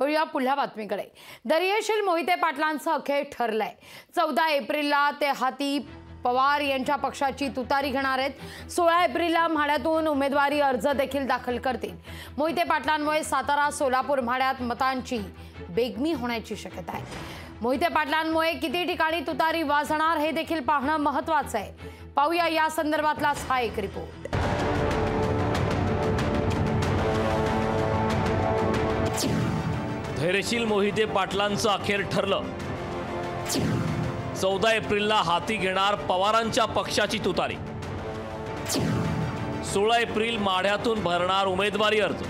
वळूया पुढल्या बातमीकडे। दर्याशील मोहिते पाटलांचं अखेर ठरलंय। 14 एप्रिलला ते हाती पवार यांच्या पक्षाची तुतारी घेणार आहेत। 16 एप्रिलला म्हाड्यातून उमेदवारी अर्ज देखील दाखल करतील। मोहिते पाटलांमुळे सातारा सोलापूर म्हाड्यात मतांची बेगमी होण्याची शक्यता आहे। मोहिते पाटलांमुळे किती ठिकाणी तुतारी वाजणार हे देखील पाहणं महत्त्वाचं आहे। पाहूया या संदर्भातलाच हा एक रिपोर्ट। धैर्यशील मोहिते पाटलांचं अखेर ठरलं। 14 एप्रिलला हाती घेणार पवारांच्या पक्षाची तुतारी। 16 एप्रिल माढ्यातून भरणार उमेदवारी अर्ज।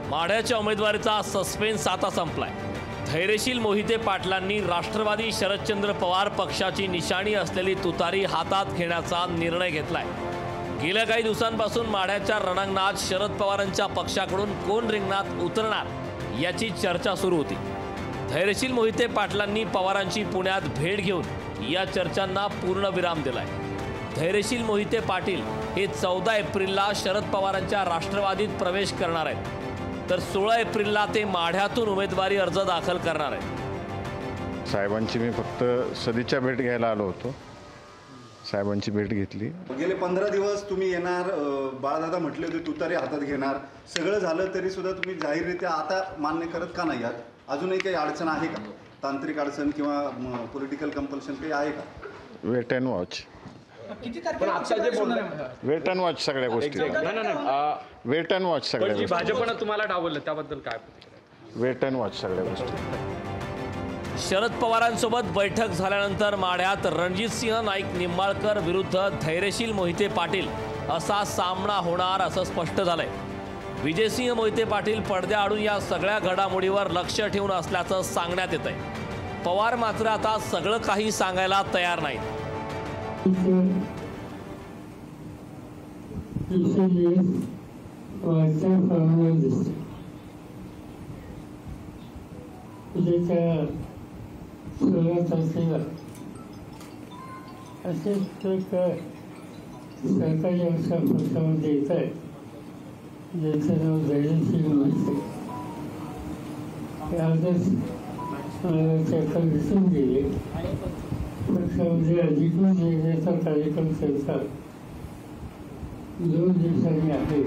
माढ्याच्या उमेदवारीचा सस्पेन्स आता संपलाय। धैर्यशील मोहिते पाटलांनी राष्ट्रवादी शरदचंद्र पवार पक्षाची निशाणी असलेली तुतारी हातात घेण्याचा निर्णय घेतलाय। गेल्या काही दिवसांपासून माढ्याच्या रणांगणात शरद पवारांच्या पक्षाकडून कोण रिंगणात उतरणार याची चर्चा सुरू होती। धैर्यशील मोहिते पाटलांनी पवारांची पुण्यात भेट घेऊन या चर्चांना पूर्णविराम दिलाय। धैर्यशील मोहिते पाटील हे 14 एप्रिलला शरद पवारांच्या राष्ट्रवादीत प्रवेश करणार आहेत, तर 16 एप्रिलला ते माढ्यातून उमेदवारी अर्ज दाखल करणार आहेत। साहेबांची मी फक्त सदिच्छा भेट घ्यायला आलो होतो। साहेबांची भेट घेतली। गेले 15 दिवस तुम्ही येणार, बाळदादा म्हटले होते तुतारी हातात घेणार, सगळं झालं तरी सुद्धा तुम्ही जाहीररित्या आता मान्य करत का नाही आहात? अजूनही काही अडचण आहे का? तांत्रिक अडचण किंवा पॉलिटिकल कंपल्शन काही आहे का? Wait and watch. Wait and watch सगळ्या गोष्टी। वेट अँड वॉच सगळ्या गोष्टी। भाजपनं तुम्हाला डावललं त्याबद्दल काय? वेट अँड वॉच सगळ्या गोष्टी। शरद पवारांसोबत बैठक झाल्यानंतर माढ्यात रणजितसिंह नाईक निंबाळकर विरुद्ध धैर्यशील मोहिते पाटील असा सामना होणार असं स्पष्ट झालंय। विजयसिंह मोहिते पाटील पडद्याआडून या सगळ्या घडामोडीवर लक्ष ठेवून असल्याचं सांगण्यात येतंय। पवार मात्र आता सगळं काही सांगायला तयार नाहीत। असे सरकारी अशा पक्षामध्ये येत आहे ज्यांचं नाव धैर्यशील मोहिते। आजच त्या दिसून गेले। पक्षामध्ये अधिकृत येण्याचा कार्यक्रम त्यांचा 2 दिवसांनी आहे।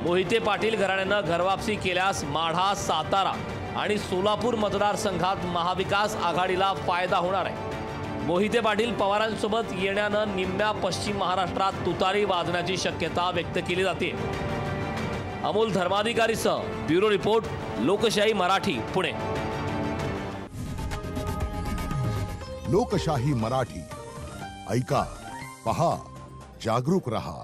मोहिते पाटील घराण्यानं घरवापसी केल्यास माढा, सातारा आणि सोलापूर मतदारसंघात महाविकास आघाडीला फायदा होणार आहे। मोहिते पाटील पवारांसोबत येण्यानं निम्म्या पश्चिम महाराष्ट्रात तुतारी वाजण्याची शक्यता व्यक्त केली जाते। अमोल धर्माधिकारीसह ब्युरो रिपोर्ट, लोकशाही मराठी, पुणे। लोकशाही मराठी, ऐका, पहा, जागरूक रहा।